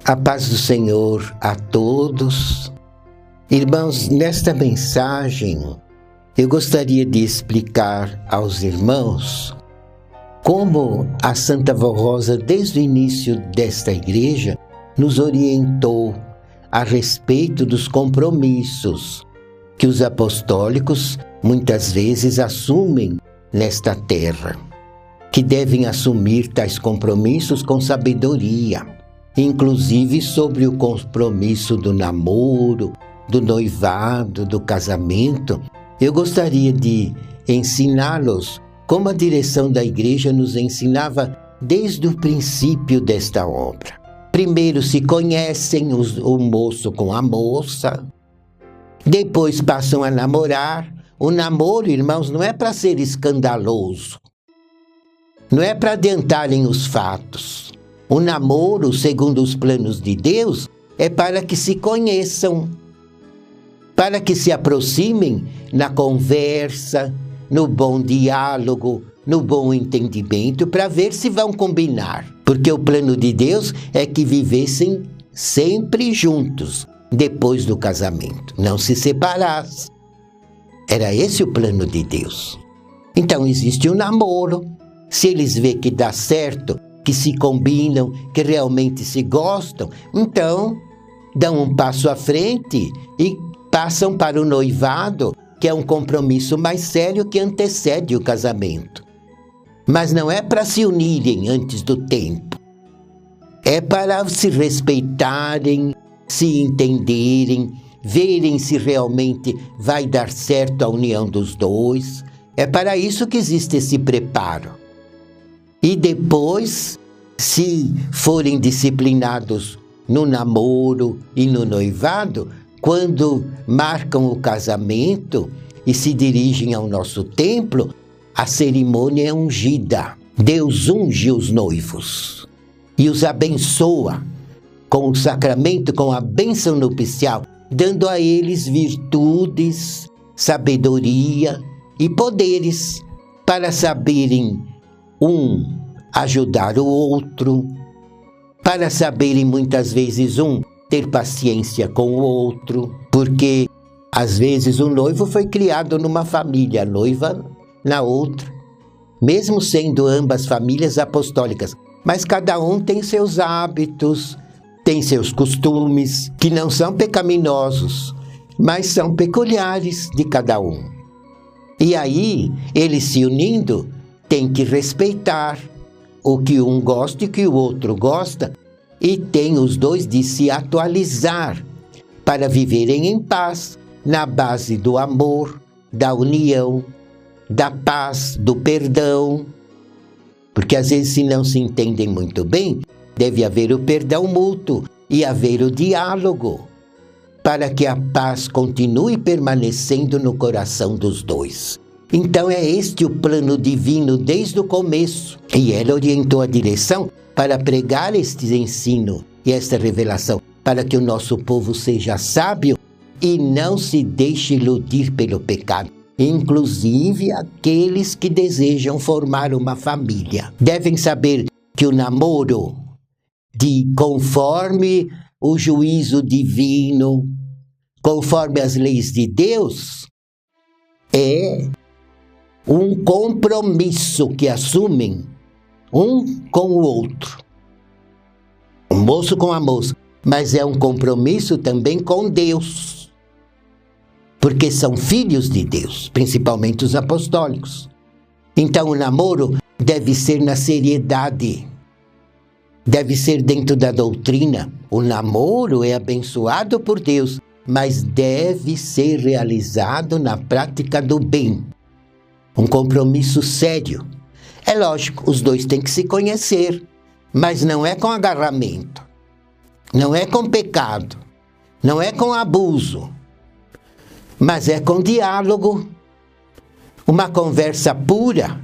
A paz do Senhor a todos. Irmãos, nesta mensagem eu gostaria de explicar aos irmãos como a Santa Vó Rosa, desde o início desta igreja, nos orientou a respeito dos compromissos que os apostólicos muitas vezes assumem nesta terra, que devem assumir tais compromissos com sabedoria, inclusive sobre o compromisso do namoro, do noivado, do casamento. Eu gostaria de ensiná-los como a direção da igreja nos ensinava desde o princípio desta obra. Primeiro se conhecem o moço com a moça, depois passam a namorar. O namoro, irmãos, não é para ser escandaloso, não é para adiantarem os fatos. O namoro, segundo os planos de Deus, é para que se conheçam, para que se aproximem na conversa, no bom diálogo, no bom entendimento, para ver se vão combinar. Porque o plano de Deus é que vivessem sempre juntos, depois do casamento, não se separassem. Era esse o plano de Deus. Então existe um namoro. Se eles veem que dá certo, que se combinam, que realmente se gostam, então dão um passo à frente e passam para o noivado, que é um compromisso mais sério que antecede o casamento. Mas não é para se unirem antes do tempo. É para se respeitarem, se entenderem, verem se realmente vai dar certo a união dos dois. É para isso que existe esse preparo. E depois, se forem disciplinados no namoro e no noivado, quando marcam o casamento e se dirigem ao nosso templo, a cerimônia é ungida. Deus unge os noivos e os abençoa com o sacramento, com a bênção nupcial, dando a eles virtudes, sabedoria e poderes para saberem ajudar o outro, para saberem muitas vezes ter paciência com o outro, porque às vezes o noivo foi criado numa família, a noiva na outra, mesmo sendo ambas famílias apostólicas, mas cada um tem seus hábitos, tem seus costumes, que não são pecaminosos, mas são peculiares de cada um. E aí, eles se unindo, têm que respeitar o que um gosta e o que o outro gosta, e tem os dois de se atualizar para viverem em paz, na base do amor, da união, da paz, do perdão. Porque às vezes, se não se entendem muito bem, deve haver o perdão mútuo e haver o diálogo, para que a paz continue permanecendo no coração dos dois. Então é este o plano divino desde o começo. E ela orientou a direção para pregar este ensino e esta revelação, para que o nosso povo seja sábio e não se deixe iludir pelo pecado. Inclusive aqueles que desejam formar uma família devem saber que o namoro, conforme o juízo divino, conforme as leis de Deus, é um compromisso que assumem um com o outro. O moço com a moça, mas é um compromisso também com Deus, porque são filhos de Deus, principalmente os apostólicos. Então o namoro deve ser na seriedade, deve ser dentro da doutrina. O namoro é abençoado por Deus, mas deve ser realizado na prática do bem. Um compromisso sério. É lógico, os dois têm que se conhecer, mas não é com agarramento, não é com pecado, não é com abuso, mas é com diálogo, uma conversa pura,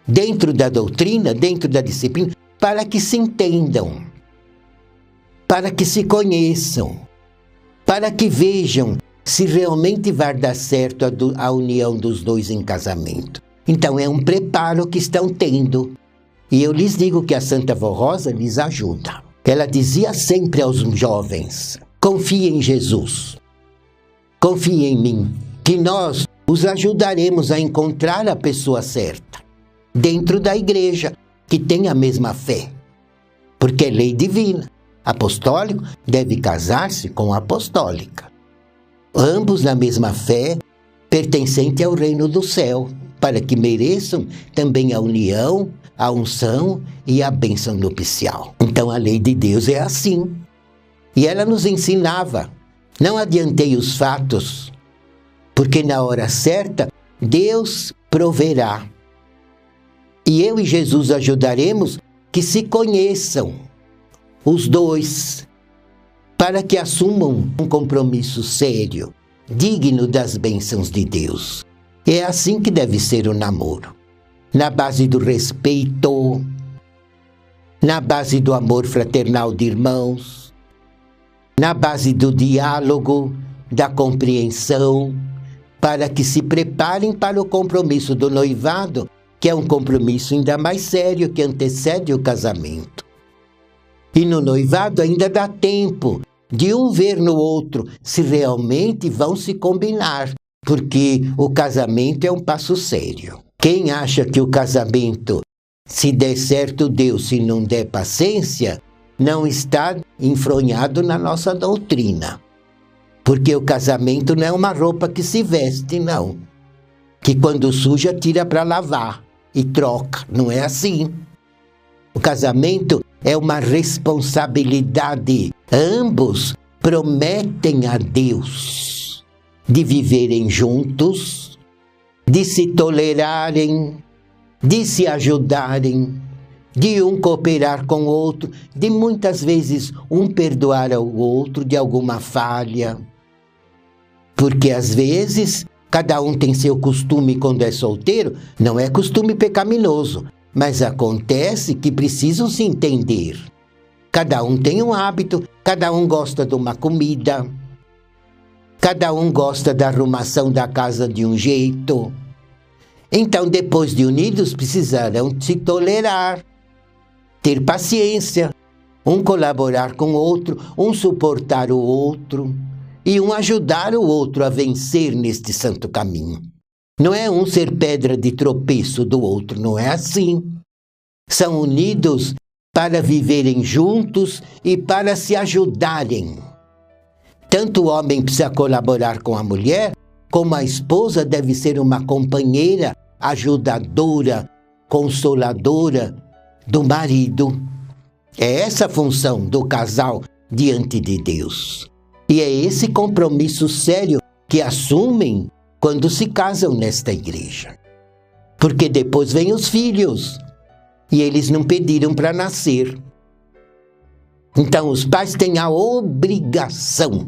dentro da doutrina, dentro da disciplina, para que se entendam, para que se conheçam, para que vejam se realmente vai dar certo a união dos dois em casamento. Então é um preparo que estão tendo. E eu lhes digo que a Santa Vó Rosa lhes ajuda. Ela dizia sempre aos jovens: confie em Jesus, confie em mim, que nós os ajudaremos a encontrar a pessoa certa, dentro da igreja, que tem a mesma fé. Porque é lei divina. Apostólico deve casar-se com apostólica. Ambos na mesma fé, pertencente ao reino do céu, para que mereçam também a união, a unção e a bênção nupcial. Então a lei de Deus é assim. E ela nos ensinava: não adiantei os fatos, porque na hora certa Deus proverá. E eu e Jesus ajudaremos que se conheçam, os dois, para que assumam um compromisso sério, digno das bênçãos de Deus. É assim que deve ser o namoro. Na base do respeito, na base do amor fraternal de irmãos, na base do diálogo, da compreensão, para que se preparem para o compromisso do noivado, que é um compromisso ainda mais sério que antecede o casamento. E no noivado ainda dá tempo de um ver no outro se realmente vão se combinar, porque o casamento é um passo sério. Quem acha que o casamento, se der certo, deu, se não der paciência, não está enfronhado na nossa doutrina. Porque o casamento não é uma roupa que se veste, não. Que quando suja, tira para lavar e troca. Não é assim. O casamento é uma responsabilidade. Ambos prometem a Deus de viverem juntos, de se tolerarem, de se ajudarem, de um cooperar com o outro, de muitas vezes um perdoar ao outro de alguma falha. Porque às vezes cada um tem seu costume quando é solteiro, não é costume pecaminoso, mas acontece que precisam se entender. Cada um tem um hábito, cada um gosta de uma comida, cada um gosta da arrumação da casa de um jeito. Então, depois de unidos, precisarão se tolerar, ter paciência, um colaborar com o outro, um suportar o outro e um ajudar o outro a vencer neste santo caminho. Não é um ser pedra de tropeço do outro, não é assim. São unidos para viverem juntos e para se ajudarem. Tanto o homem precisa colaborar com a mulher, como a esposa deve ser uma companheira, ajudadora, consoladora do marido. É essa a função do casal diante de Deus. E é esse compromisso sério que assumem quando se casam nesta igreja. Porque depois vêm os filhos, e eles não pediram para nascer. Então os pais têm a obrigação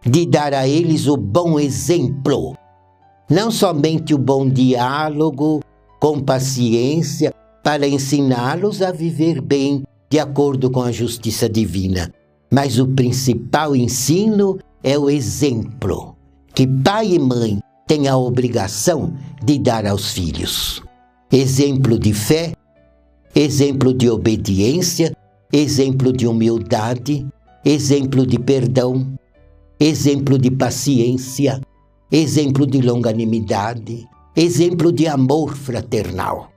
de dar a eles o bom exemplo. Não somente o bom diálogo, com paciência, para ensiná-los a viver bem, de acordo com a justiça divina. Mas o principal ensino é o exemplo, que pai e mãe têm a obrigação de dar aos filhos. Exemplo de fé, exemplo de obediência, exemplo de humildade, exemplo de perdão, exemplo de paciência, exemplo de longanimidade, exemplo de amor fraternal.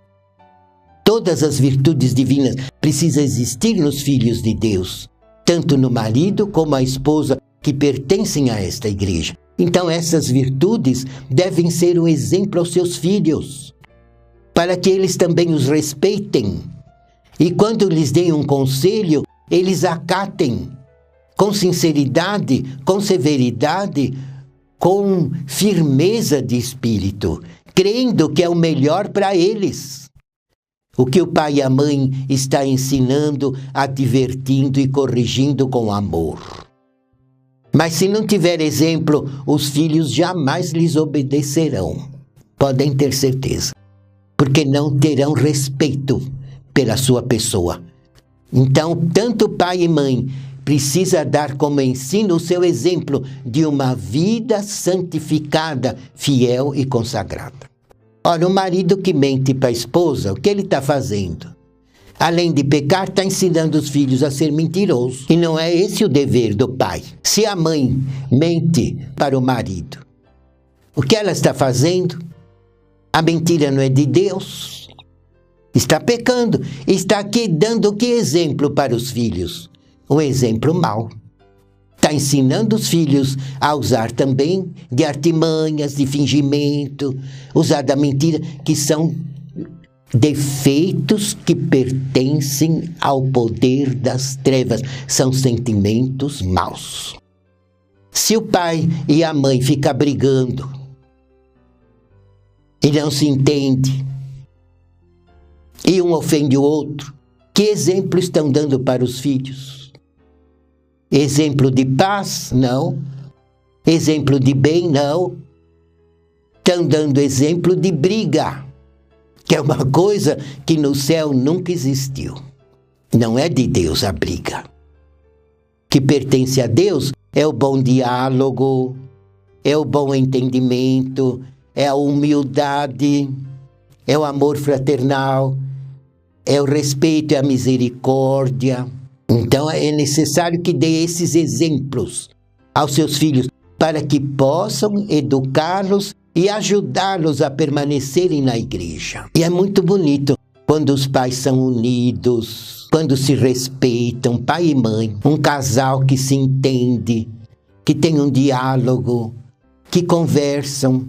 Todas as virtudes divinas precisam existir nos filhos de Deus, tanto no marido como a esposa que pertencem a esta igreja. Então essas virtudes devem ser um exemplo aos seus filhos, para que eles também os respeitem. E quando lhes deem um conselho, eles acatem com sinceridade, com severidade, com firmeza de espírito, crendo que é o melhor para eles. O que o pai e a mãe está ensinando, advertindo e corrigindo com amor. Mas se não tiver exemplo, os filhos jamais lhes obedecerão. Podem ter certeza. Porque não terão respeito pela sua pessoa. Então, tanto pai e mãe precisa dar como ensino o seu exemplo de uma vida santificada, fiel e consagrada. Ora, o marido que mente para a esposa, o que ele está fazendo? Além de pecar, está ensinando os filhos a ser mentirosos. E não é esse o dever do pai. Se a mãe mente para o marido, o que ela está fazendo? A mentira não é de Deus. Está pecando. Está aqui dando que exemplo para os filhos? Um exemplo mau. Está ensinando os filhos a usar também de artimanhas, de fingimento, usar da mentira, que são defeitos que pertencem ao poder das trevas. São sentimentos maus. Se o pai e a mãe ficam brigando e não se entendem, e um ofende o outro, que exemplo estão dando para os filhos? Exemplo de paz? Não. Exemplo de bem? Não. Estão dando exemplo de briga, que é uma coisa que no céu nunca existiu. Não é de Deus a briga. Que pertence a Deus é o bom diálogo, é o bom entendimento, é a humildade, é o amor fraternal, é o respeito e a misericórdia. Então é necessário que dê esses exemplos aos seus filhos para que possam educá-los e ajudá-los a permanecerem na igreja. E é muito bonito quando os pais são unidos, quando se respeitam, pai e mãe, um casal que se entende, que tem um diálogo, que conversam,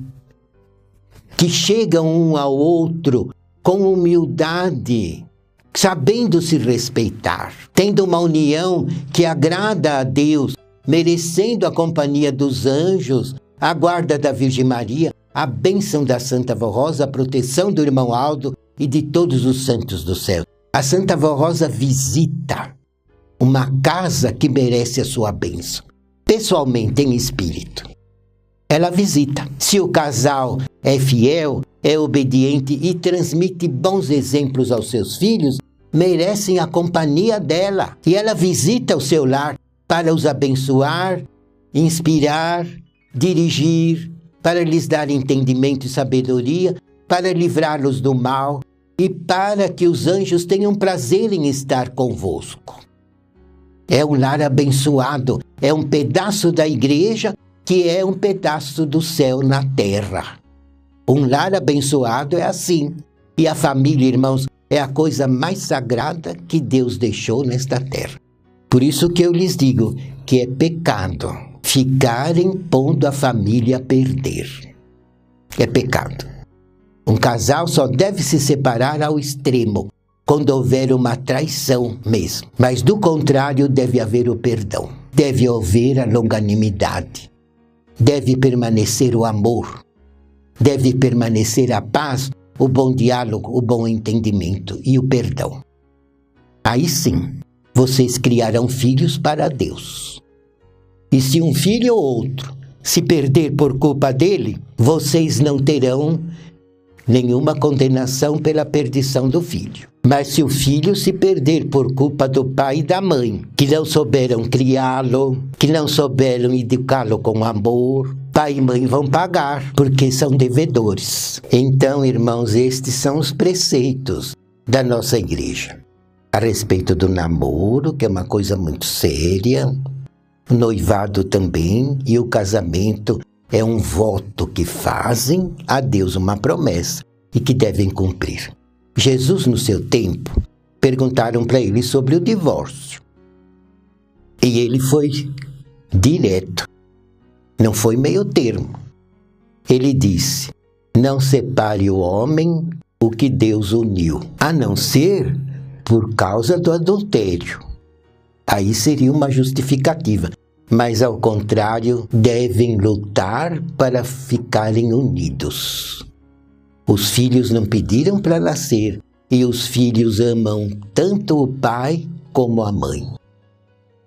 que chegam um ao outro com humildade, sabendo se respeitar, tendo uma união que agrada a Deus, merecendo a companhia dos anjos, a guarda da Virgem Maria, a bênção da Santa Vó Rosa, a proteção do irmão Aldo e de todos os santos do céu. A Santa Vó Rosa visita uma casa que merece a sua bênção, pessoalmente, em espírito. Ela visita. Se o casal é fiel, é obediente e transmite bons exemplos aos seus filhos, merecem a companhia dela. E ela visita o seu lar para os abençoar, inspirar, dirigir, para lhes dar entendimento e sabedoria, para livrá-los do mal e para que os anjos tenham prazer em estar convosco. É um lar abençoado, é um pedaço da igreja que é um pedaço do céu na terra. Um lar abençoado é assim. E a família, irmãos, é a coisa mais sagrada que Deus deixou nesta terra. Por isso que eu lhes digo que é pecado ficarem pondo a família a perder. É pecado. Um casal só deve se separar ao extremo, quando houver uma traição mesmo. Mas do contrário, deve haver o perdão. Deve haver a longanimidade. Deve permanecer o amor. Deve permanecer a paz, o bom diálogo, o bom entendimento e o perdão. Aí sim, vocês criarão filhos para Deus. E se um filho ou outro se perder por culpa dele, vocês não terão nenhuma condenação pela perdição do filho. Mas se o filho se perder por culpa do pai e da mãe, que não souberam criá-lo, que não souberam educá-lo com amor, pai e mãe vão pagar, porque são devedores. Então, irmãos, estes são os preceitos da nossa igreja. A respeito do namoro, que é uma coisa muito séria, o noivado também, e o casamento é um voto que fazem a Deus uma promessa e que devem cumprir. Jesus, no seu tempo, perguntaram para ele sobre o divórcio. E ele foi direto, não foi meio termo. Ele disse: não separe o homem o que Deus uniu, a não ser por causa do adultério. Aí seria uma justificativa. Mas, ao contrário, devem lutar para ficarem unidos. Os filhos não pediram para nascer, e os filhos amam tanto o pai como a mãe.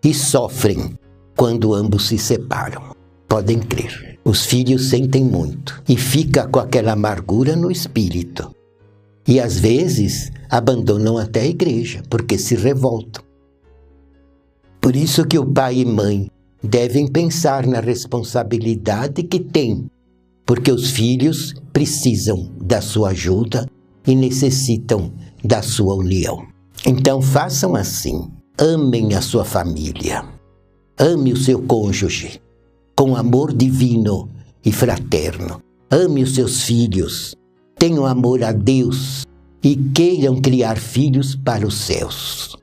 E sofrem quando ambos se separam. Podem crer. Os filhos sentem muito e ficam com aquela amargura no espírito. E às vezes abandonam até a igreja, porque se revoltam. Por isso que o pai e mãe devem pensar na responsabilidade que têm, porque os filhos precisam da sua ajuda e necessitam da sua união. Então façam assim, amem a sua família, ame o seu cônjuge com amor divino e fraterno, ame os seus filhos, tenham amor a Deus e queiram criar filhos para os céus.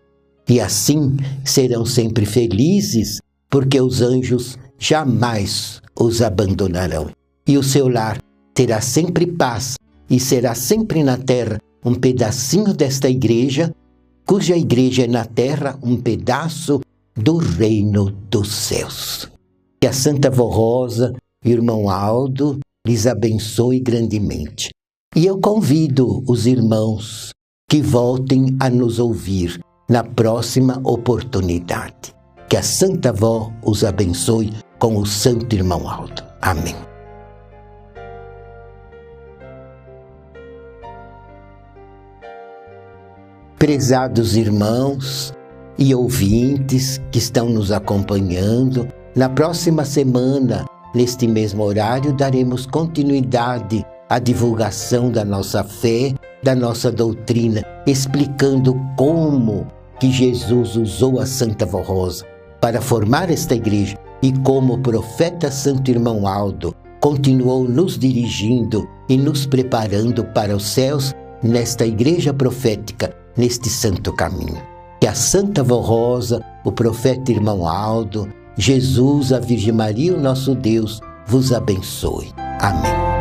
E assim serão sempre felizes, porque os anjos jamais os abandonarão. E o seu lar terá sempre paz e será sempre na terra um pedacinho desta igreja, cuja igreja é na terra um pedaço do reino dos céus. Que a Santa Vó Rosa e o irmão Aldo lhes abençoe grandemente. E eu convido os irmãos que voltem a nos ouvir na próxima oportunidade. Que a Santa Vó os abençoe com o Santo Irmão Aldo. Amém. Prezados irmãos e ouvintes que estão nos acompanhando, na próxima semana, neste mesmo horário, daremos continuidade à divulgação da nossa fé, da nossa doutrina, explicando como que Jesus usou a Santa Vó Rosa para formar esta igreja e como o profeta Santo Irmão Aldo continuou nos dirigindo e nos preparando para os céus nesta igreja profética, neste santo caminho. Que a Santa Vó Rosa, o profeta Irmão Aldo, Jesus, a Virgem Maria, o nosso Deus, vos abençoe. Amém.